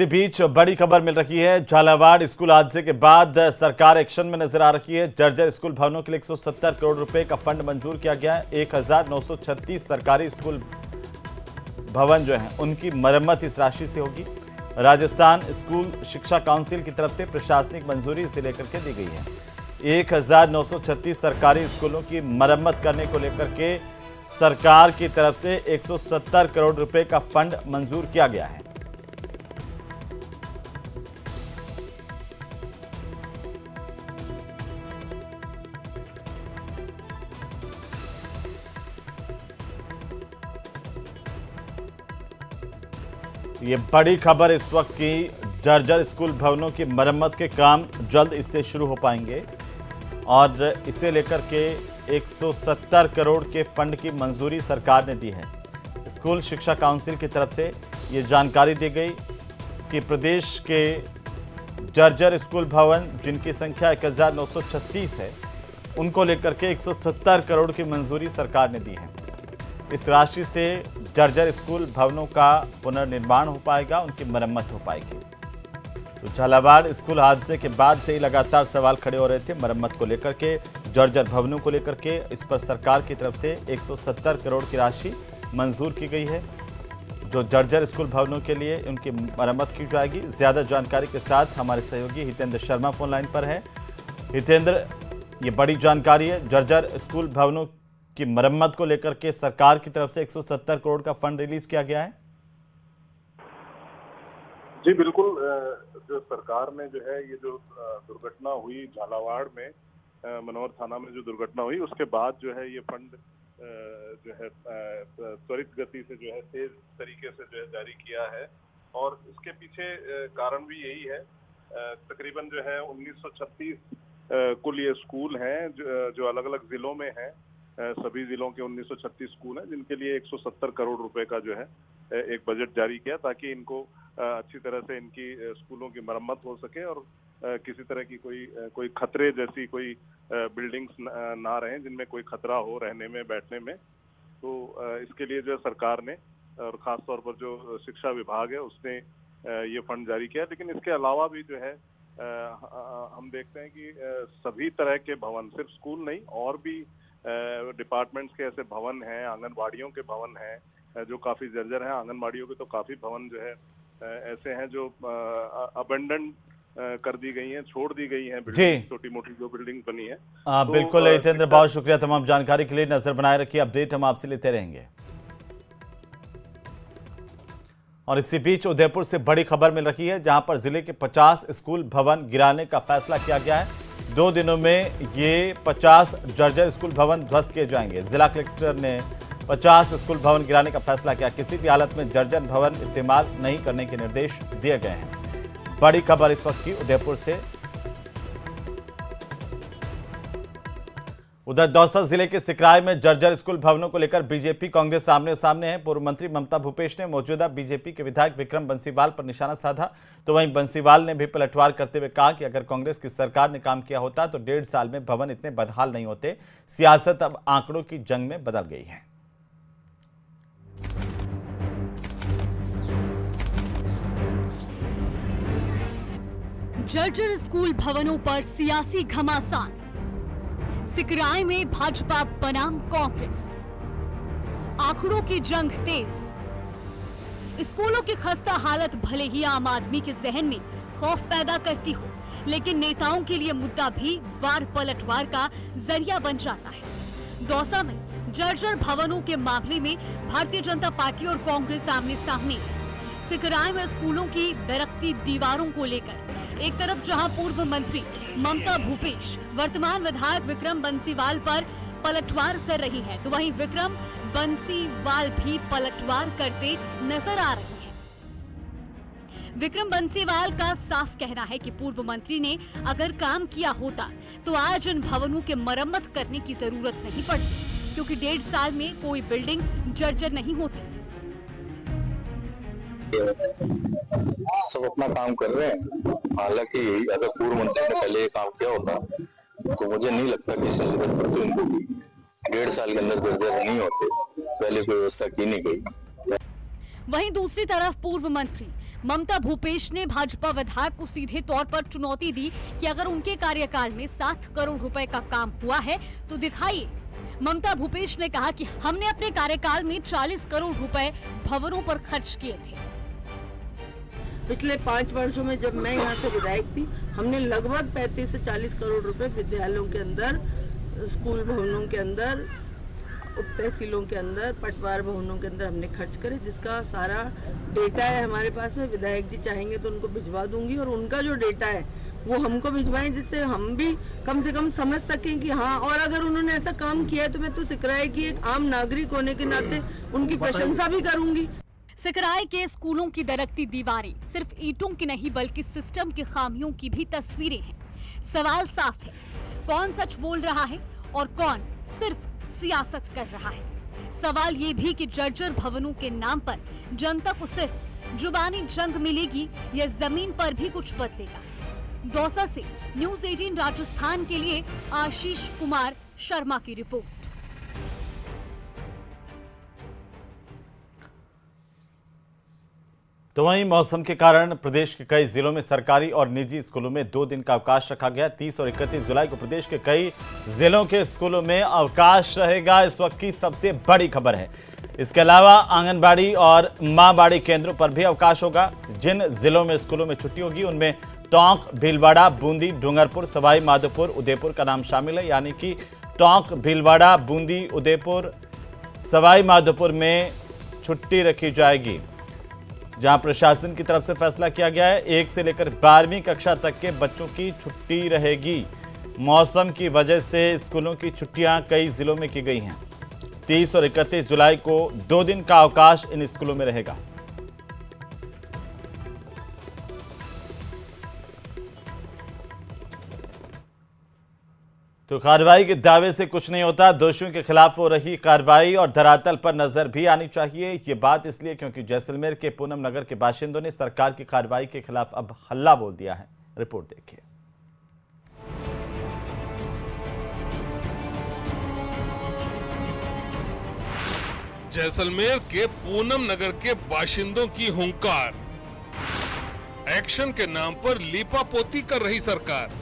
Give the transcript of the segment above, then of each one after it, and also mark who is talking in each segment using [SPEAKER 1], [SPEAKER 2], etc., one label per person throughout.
[SPEAKER 1] इसी बीच बड़ी खबर मिल रही है। झालावाड़ स्कूल हादसे के बाद सरकार एक्शन में नजर आ रही है। जर्जर स्कूल भवनों के लिए 170 करोड़ रुपए का फंड मंजूर किया गया है। 1936 सरकारी स्कूल भवन जो है उनकी मरम्मत इस राशि से होगी। राजस्थान स्कूल शिक्षा काउंसिल की तरफ से प्रशासनिक मंजूरी इसे लेकर के दी गई है। 1936 सरकारी स्कूलों की मरम्मत करने को लेकर के सरकार की तरफ से 170 करोड़ रुपए का फंड मंजूर किया गया है। ये बड़ी खबर इस वक्त की, जर्जर स्कूल भवनों की मरम्मत के काम जल्द इससे शुरू हो पाएंगे और इसे लेकर के 170 करोड़ के फंड की मंजूरी सरकार ने दी है। स्कूल शिक्षा काउंसिल की तरफ से ये जानकारी दी गई कि प्रदेश के जर्जर स्कूल भवन जिनकी संख्या 1936 है उनको लेकर के 170 करोड़ की मंजूरी सरकार ने दी है। इस राशि से जर्जर स्कूल भवनों का पुनर्निर्माण हो पाएगा, उनकी मरम्मत हो पाएगी। तो झालावाड़ स्कूल हादसे के बाद से ही लगातार सवाल खड़े हो रहे थे मरम्मत को लेकर के, जर्जर भवनों को लेकर के। इस पर सरकार की तरफ से 170 करोड़ की राशि मंजूर की गई है जो जर्जर स्कूल भवनों के लिए उनकी मरम्मत की जाएगी। ज्यादा जानकारी के साथ हमारे सहयोगी हितेंद्र शर्मा फोन लाइन पर है। हितेंद्र, ये बड़ी जानकारी है, जर्जर स्कूल भवनों की मरम्मत को लेकर के सरकार की तरफ से 170 करोड़ का फंड रिलीज किया गया है।
[SPEAKER 2] जी बिल्कुल, जो सरकार ने जो है ये जो दुर्घटना हुई झालावाड़ में, मनोहर थाना में जो दुर्घटना हुई उसके बाद जो है ये फंड जो है त्वरित गति से जो है तेज तरीके से जो है जारी किया है। और इसके पीछे कारण भी यही है, तकरीबन जो है 1936 कुल ये स्कूल हैं जो अलग अलग जिलों में हैं। सभी जिलों के 1936 स्कूल हैं जिनके लिए 170 करोड़ रुपए का जो है एक बजट जारी किया ताकि इनको अच्छी तरह से इनकी स्कूलों की मरम्मत हो सके और किसी तरह की कोई खतरे जैसी कोई बिल्डिंग्स ना रहें जिनमें कोई खतरा हो रहने में बैठने में। तो इसके लिए जो सरकार ने और ख़ास तौर पर जो शिक्षा विभाग है उसने ये फंड जारी किया। लेकिन इसके अलावा भी जो है हम देखते हैं कि सभी तरह के भवन, सिर्फ स्कूल नहीं और भी डिपार्टमेंट्स के ऐसे भवन हैं, आंगनबाड़ियों के भवन हैं जो काफ़ी जर्जर हैं। आंगनबाड़ियों के तो काफ़ी भवन जो है ऐसे हैं जो अबेंडन कर दी गई हैं, छोड़ दी गई हैं, बिल्डिंग छोटी मोटी जो बिल्डिंग बनी है। तो
[SPEAKER 1] बिल्कुल हितेंद्र, बहुत शुक्रिया तमाम जानकारी के लिए। नजर बनाए रखिए, अपडेट हम आपसे लेते रहेंगे। और इसी बीच उदयपुर से बड़ी खबर मिल रही है जहां पर जिले के 50 स्कूल भवन गिराने का फैसला किया गया है। 2 दिनों में ये 50 जर्जर स्कूल भवन ध्वस्त किए जाएंगे। जिला कलेक्टर ने 50 स्कूल भवन गिराने का फैसला किया। किसी भी हालत में जर्जर भवन इस्तेमाल नहीं करने के निर्देश दिए गए हैं। बड़ी खबर इस वक्त की उदयपुर से। उधर दौसा जिले के सिकराय में जर्जर स्कूल भवनों को लेकर बीजेपी कांग्रेस आमने सामने है। पूर्व मंत्री ममता भूपेश ने मौजूदा बीजेपी के विधायक विक्रम बंसीवाल पर निशाना साधा, तो वहीं बंसीवाल ने भी पलटवार करते हुए कहा कि अगर कांग्रेस की सरकार ने काम किया होता तो 1.5 साल में भवन इतने बदहाल नहीं होते। सियासत अब आंकड़ों की जंग में बदल गई है।
[SPEAKER 3] जर्जर स्कूल भवनों पर सियासी घमासान। सिकराय में भाजपा बनाम कांग्रेस, आंकड़ों की जंग तेज। स्कूलों की खस्ता हालत भले ही आम आदमी के जहन में खौफ पैदा करती हो, लेकिन नेताओं के लिए मुद्दा भी वार पलटवार का जरिया बन जाता है। दौसा में जर्जर भवनों के मामले में भारतीय जनता पार्टी और कांग्रेस आमने सामने है। सिकराय में स्कूलों की दरख्ती दीवारों को लेकर एक तरफ जहां पूर्व मंत्री ममता भूपेश वर्तमान विधायक विक्रम बंसीवाल पर पलटवार कर रही है, तो वहीं विक्रम बंसीवाल भी पलटवार करते नजर आ रहे हैं। विक्रम बंसीवाल का साफ कहना है कि पूर्व मंत्री ने अगर काम किया होता तो आज इन भवनों के मरम्मत करने की जरूरत नहीं पड़ती, क्योंकि 1.5 साल में कोई बिल्डिंग जर्जर नहीं होती।
[SPEAKER 4] सब अपना काम कर रहे हैं। हालांकि अगर पूर्व मंत्री ने पहले ये काम किया होता तो मुझे नहीं लगता कि इस लेवल पर तो इनको 1.5 साल के अंदर जर्जर नहीं होते, पहले कोई व्यवस्था की नहीं गई।
[SPEAKER 3] वहीं दूसरी तरफ पूर्व मंत्री ममता भूपेश ने भाजपा विधायक को सीधे तौर पर चुनौती दी कि अगर उनके कार्यकाल में 7 करोड़ रुपए का काम हुआ है तो दिखाइए। ममता भूपेश ने कहा कि हमने अपने कार्यकाल में 40 करोड़ रुपए भवनों पर खर्च किए थे।
[SPEAKER 5] पिछले 5 वर्षों में जब मैं यहाँ से विधायक थी, हमने लगभग 35 से 40 करोड़ रुपए विद्यालयों के अंदर, स्कूल भवनों के अंदर, उप तहसीलों के अंदर, पटवार भवनों के अंदर हमने खर्च करे, जिसका सारा डेटा है हमारे पास में। विधायक जी चाहेंगे तो उनको भिजवा दूंगी, और उनका जो डेटा है वो हमको भिजवाएं, जिससे हम भी कम से कम समझ सकें कि हाँ, और अगर उन्होंने ऐसा काम किया है तो मैं तो सिकराए की एक आम नागरिक होने के नाते उनकी प्रशंसा भी करूंगी।
[SPEAKER 3] सिकराय के स्कूलों की दरकती दीवारें सिर्फ ईंटों की नहीं बल्कि सिस्टम की खामियों की भी तस्वीरें हैं। सवाल साफ है, कौन सच बोल रहा है और कौन सिर्फ सियासत कर रहा है। सवाल ये भी कि जर्जर भवनों के नाम पर जनता को सिर्फ जुबानी जंग मिलेगी या जमीन पर भी कुछ बदलेगा। दौसा से न्यूज़ 18 राजस्थान के लिए आशीष कुमार शर्मा की रिपोर्ट।
[SPEAKER 1] तो वहीं मौसम के कारण प्रदेश के कई जिलों में सरकारी और निजी स्कूलों में 2 दिन का अवकाश रखा गया। 30 और 31 जुलाई को प्रदेश के कई जिलों के स्कूलों में अवकाश रहेगा। इस वक्त की सबसे बड़ी खबर है। इसके अलावा आंगनबाड़ी और मां बाड़ी केंद्रों पर भी अवकाश होगा। जिन जिलों में स्कूलों में छुट्टी होगी उनमें टोंक, भीलवाड़ा, बूंदी, डूंगरपुर, सवाई माधोपुर, उदयपुर का नाम शामिल है। यानी कि टोंक, भीलवाड़ा, बूंदी, उदयपुर, सवाई माधोपुर में छुट्टी रखी जाएगी, जहां प्रशासन की तरफ से फैसला किया गया है 1 से लेकर 12वीं कक्षा तक के बच्चों की छुट्टी रहेगी। मौसम की वजह से स्कूलों की छुट्टियां कई जिलों में की गई हैं। 30 और 31 जुलाई को 2 दिन का अवकाश इन स्कूलों में रहेगा। तो कार्रवाई के दावे से कुछ नहीं होता। दोषियों के खिलाफ हो रही कार्रवाई और धरातल पर नजर भी आनी चाहिए। ये बात इसलिए क्योंकि जैसलमेर के पूनम नगर के बाशिंदों ने सरकार की कार्रवाई के खिलाफ अब हल्ला बोल दिया है। रिपोर्ट देखिए।
[SPEAKER 6] जैसलमेर के पूनम नगर के बाशिंदों की हुंकार, एक्शन के नाम पर लीपापोती कर रही सरकार,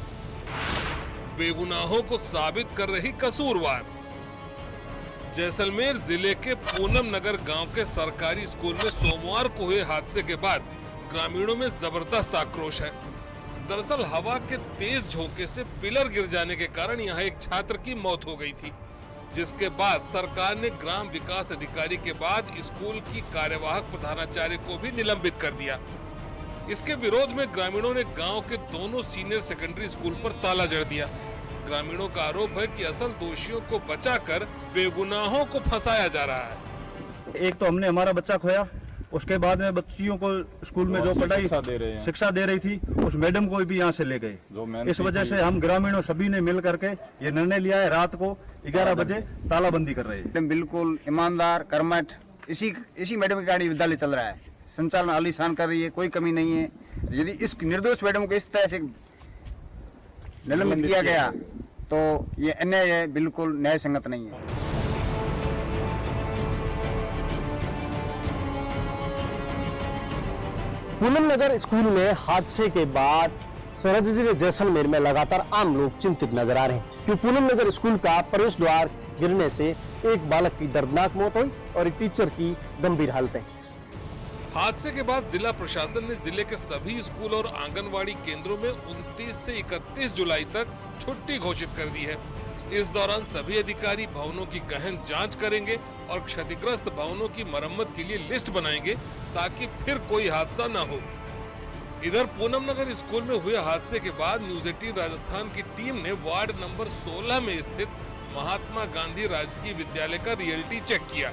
[SPEAKER 6] बेगुनाहों को साबित कर रही कसूरवार। जैसलमेर जिले के पूनम नगर गांव के सरकारी स्कूल में सोमवार को हुए हादसे के बाद ग्रामीणों में जबरदस्त आक्रोश है। दरअसल हवा के तेज झोंके से पिलर गिर जाने के कारण यहां एक छात्र की मौत हो गई थी, जिसके बाद सरकार ने ग्राम विकास अधिकारी के बाद स्कूल की कार्यवाहक प्रधानाचार्य को भी निलंबित कर दिया। इसके विरोध में ग्रामीणों ने गांव के दोनों सीनियर सेकेंडरी स्कूल पर ताला जड़ दिया। ग्रामीणों का आरोप है कि असल दोषियों को बचाकर बेगुनाहों को फंसाया जा रहा है।
[SPEAKER 7] एक तो हमने हमारा बच्चा खोया, उसके बाद में बच्चियों को स्कूल में जो पढ़ाई शिक्षा दे रही थी उस मैडम को भी यहाँ से ले गए। इस वजह से हम ग्रामीणों सभी ने मिल करके ये निर्णय लिया है, रात को 11 बजे तालाबंदी कर रहे हैं।
[SPEAKER 8] बिल्कुल ईमानदार, कर्मठ, इसी मैडम के कारण विद्यालय चल रहा है। संचालन आलीशान कर रही है, कोई कमी नहीं है। यदि इस निर्दोष मैडम को इस तरह से निलंबित किया गया तो ये अन्याय है, बिल्कुल न्याय संगत नहीं है।
[SPEAKER 9] पूनम नगर स्कूल में हादसे के बाद सरहदी जिले जैसलमेर में लगातार आम लोग चिंतित नजर आ रहे हैं, क्योंकि पूनम नगर स्कूल का प्रवेश द्वार गिरने से एक बालक की दर्दनाक मौत हुई और एक टीचर की गंभीर हालत है।
[SPEAKER 6] हादसे के बाद जिला प्रशासन ने जिले के सभी स्कूल और आंगनवाड़ी केंद्रों में 29 से 31 जुलाई तक छुट्टी घोषित कर दी है। इस दौरान सभी अधिकारी भवनों की गहन जांच करेंगे और क्षतिग्रस्त भवनों की मरम्मत के लिए लिस्ट बनाएंगे ताकि फिर कोई हादसा न हो। इधर पूनम नगर स्कूल में हुए हादसे के बाद न्यूज़ 18 राजस्थान की टीम ने वार्ड नंबर 16 में स्थित महात्मा गांधी राजकीय विद्यालय का रियलिटी चेक किया।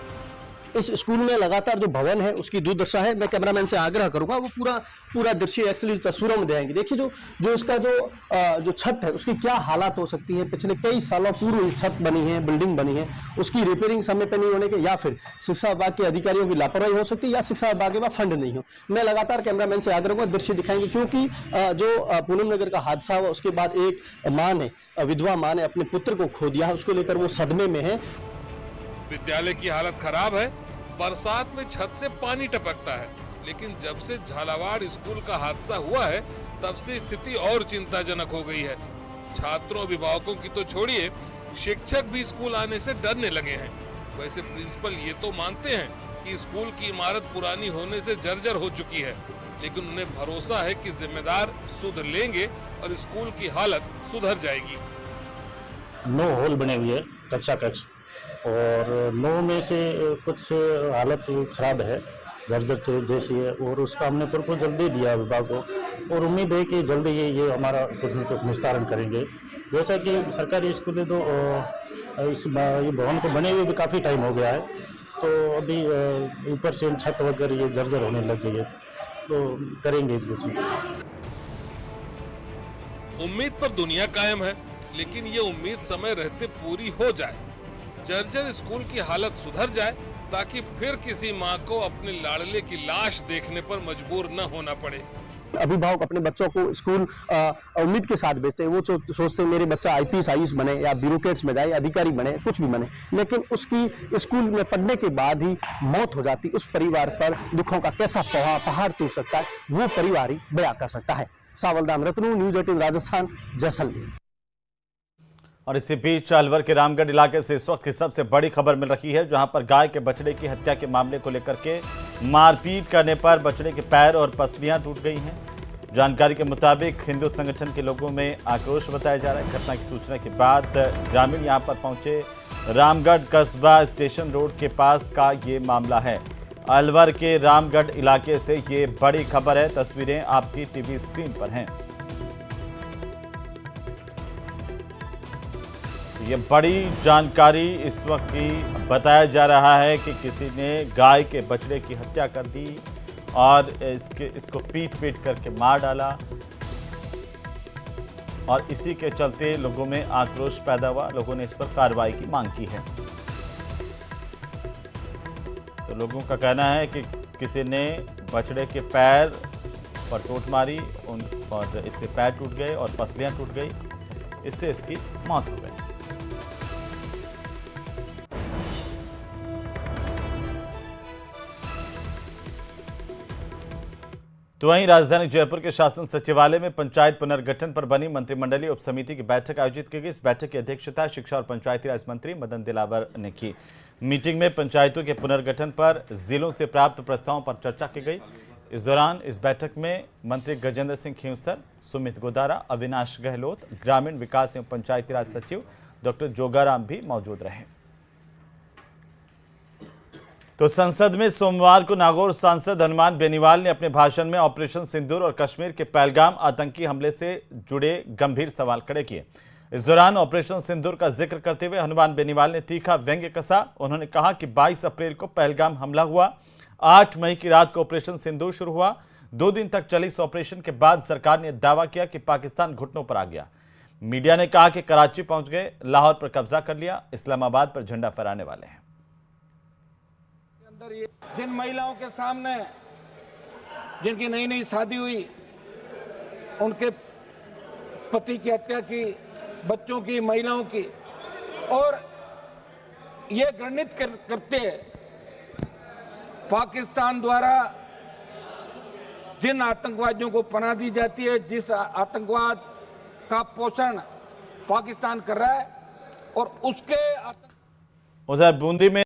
[SPEAKER 9] इस स्कूल में लगातार जो भवन है उसकी दुर्दशा है। मैं कैमरामैन से आग्रह करूंगा वो पूरा दृश्य एक्चुअली तस्वीरों में दिखाएंगे। देखिए जो इसका जो छत है उसकी क्या हालात हो सकती है। पिछले कई सालों पूर्व ये छत बनी है, बिल्डिंग बनी है, उसकी रिपेयरिंग समय पर नहीं होने के या फिर शिक्षा विभाग के अधिकारियों की लापरवाही हो सकती है या शिक्षा विभाग के पास फंड नहीं हो। मैं लगातार कैमरामैन से आग्रह करूंगा दृश्य दिखाएंगे, क्योंकि जो पूनम नगर का हादसा हुआ उसके बाद एक माँ ने, विधवा माँ ने अपने पुत्र को खो दिया है, उसको लेकर वो सदमे में है।
[SPEAKER 6] विद्यालय की हालत खराब है, बरसात में छत से पानी टपकता है, लेकिन जब से झालावाड़ स्कूल का हादसा हुआ है तब से स्थिति और चिंताजनक हो गई है। छात्रों अभिभावकों की तो छोड़िए, शिक्षक भी स्कूल आने से डरने लगे हैं। वैसे प्रिंसिपल ये तो मानते हैं कि स्कूल की इमारत पुरानी होने से जर्जर हो चुकी है, लेकिन उन्हें भरोसा है कि जिम्मेदार सुध लेंगे और स्कूल की हालत सुधर जाएगी।
[SPEAKER 10] 9 हॉल बने हुए हैं, कक्षा कक्ष, और 9 में से कुछ हालत खराब है, जर्जर जैसी है, और उसका हमने प्रपोजल दे दिया विभाग को और उम्मीद है कि जल्दी ये हमारा कुछ न कुछ निस्तारण करेंगे। जैसा कि सरकारी स्कूल है तो ये भवन को बने हुए भी काफ़ी टाइम हो गया है, तो अभी ऊपर से छत वगैरह ये जर्जर होने लग गई है, तो करेंगे कुछ।
[SPEAKER 6] उम्मीद पर दुनिया कायम है, लेकिन ये उम्मीद समय रहते पूरी हो जाए, जर्जर स्कूल की हालत सुधर जाए, ताकि फिर किसी माँ को अपने लाडले की लाश देखने पर मजबूर न होना पड़े।
[SPEAKER 9] अभिभावक अपने बच्चों को स्कूल उम्मीद के साथ भेजते हैं। वो सोचते हैं मेरे बच्चा आईपीएस आईएएस बने या ब्यूरोक्रेट्स में जाए, अधिकारी बने, कुछ भी बने, लेकिन उसकी स्कूल में पढ़ने के बाद ही मौत हो जाती। उस परिवार पर दुखों का कैसा पहाड़ टूट सकता है, वो परिवार ही बयां कर सकता है। सावलदान रत्नू, न्यूज़ 18 राजस्थान, जैसलमेर।
[SPEAKER 1] और इसी बीच अलवर के रामगढ़ इलाके से इस वक्त की सबसे बड़ी खबर मिल रही है, जहां पर गाय के बछड़े की हत्या के मामले को लेकर के मारपीट करने पर बछड़े के पैर और पसलियां टूट गई हैं। जानकारी के मुताबिक हिंदू संगठन के लोगों में आक्रोश बताया जा रहा है। घटना की सूचना के बाद ग्रामीण यहां पर पहुंचे। रामगढ़ कस्बा स्टेशन रोड के पास का ये मामला है। अलवर के रामगढ़ इलाके से ये बड़ी खबर है। तस्वीरें आपकी टीवी स्क्रीन पर हैं। ये बड़ी जानकारी इस वक्त की बताया जा रहा है कि किसी ने गाय के बछड़े की हत्या कर दी और इसको पीट करके मार डाला, और इसी के चलते लोगों में आक्रोश पैदा हुआ। लोगों ने इस पर कार्रवाई की मांग की है। तो लोगों का कहना है कि किसी ने बछड़े के पैर पर चोट मारी और इससे पैर टूट गए और पसलियां टूट गई, इससे इसकी मौत हो गई। तो वहीं राजधानी जयपुर के शासन सचिवालय में पंचायत पुनर्गठन पर बनी मंत्रिमंडलीय उपसमिति की बैठक आयोजित की गई। इस बैठक की अध्यक्षता शिक्षा और पंचायती राज मंत्री मदन दिलावर ने की। मीटिंग में पंचायतों के पुनर्गठन पर जिलों से प्राप्त प्रस्तावों पर चर्चा की गई। इस दौरान इस बैठक में मंत्री गजेंद्र सिंह खींवसर, सुमित गोदारा, अविनाश गहलोत, ग्रामीण विकास एवं पंचायती राज सचिव डॉक्टर जोगाराम भी मौजूद रहे। तो संसद में सोमवार को नागौर सांसद हनुमान बेनीवाल ने अपने भाषण में ऑपरेशन सिंदूर और कश्मीर के पहलगाम आतंकी हमले से जुड़े गंभीर सवाल खड़े किए। इस दौरान ऑपरेशन सिंदूर का जिक्र करते हुए हनुमान बेनीवाल ने तीखा व्यंग्य कसा। उन्होंने कहा कि 22 अप्रैल को पहलगाम हमला हुआ, 8 मई की रात को ऑपरेशन सिंदूर शुरू हुआ। 2 दिन तक चली इस ऑपरेशन के बाद सरकार ने दावा किया कि पाकिस्तान घुटनों पर आ गया। मीडिया ने कहा कि कराची पहुंच गए, लाहौर पर कब्जा कर लिया, इस्लामाबाद पर झंडा फहराने वाले हैं।
[SPEAKER 11] जिन महिलाओं के सामने जिनकी नई नई शादी हुई, उनके पति की हत्या की, बच्चों की, महिलाओं की, और ये घृणित करते पाकिस्तान द्वारा जिन आतंकवादियों को पनाह दी जाती है, जिस आतंकवाद का पोषण पाकिस्तान कर रहा है, और उसके
[SPEAKER 1] उधर बूंदी में